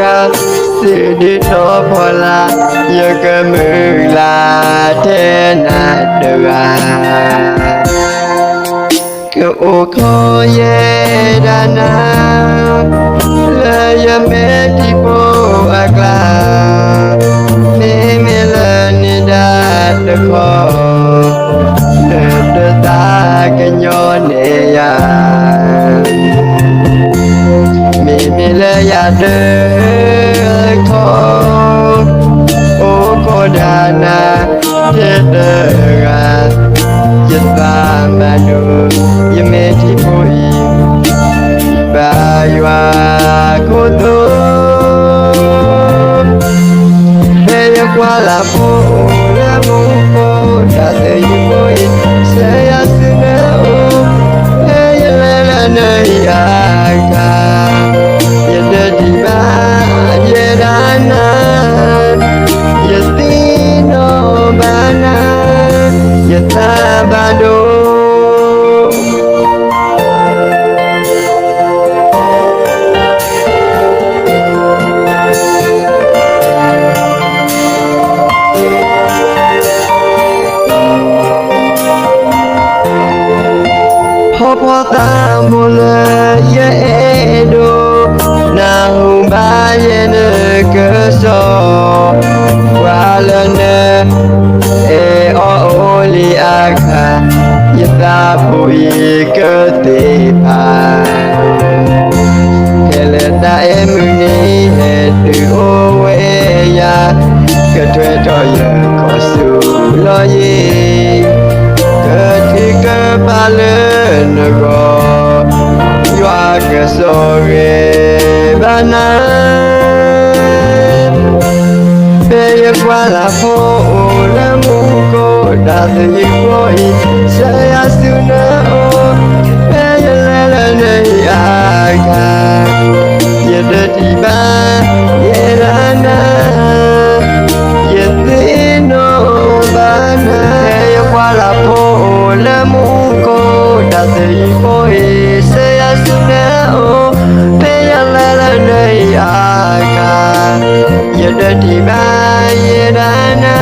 ga si đi to phola ya ke mu la te na de ga ke o ko ye da na le ya me ti po agla me me le ni da de ko de ta ke nyo ne ya me me le ya de ko o ko da na te de ga Yata manu yameti poi baywa koto Beya kwa la po la mo po da te poi saya sene o beya la na ya ka yede di ba yedana yetino bana Yata bado Popo tambule ye edo na humba ye ne keso walane e o oli aka yata pui ke pa keleta emuni he tu o we ya ke twe to ye ko su lo ye ke ti ke pa le ne go ywa ke so re bana Beya kwa la po la mu ko da te poi saya suna o beya la ne ya ka ye de ti ba ye la na ye te no ba na beya kwa la po la mu ko da te poi saya suna o beya la ne ya ka ye de ti ba ye la na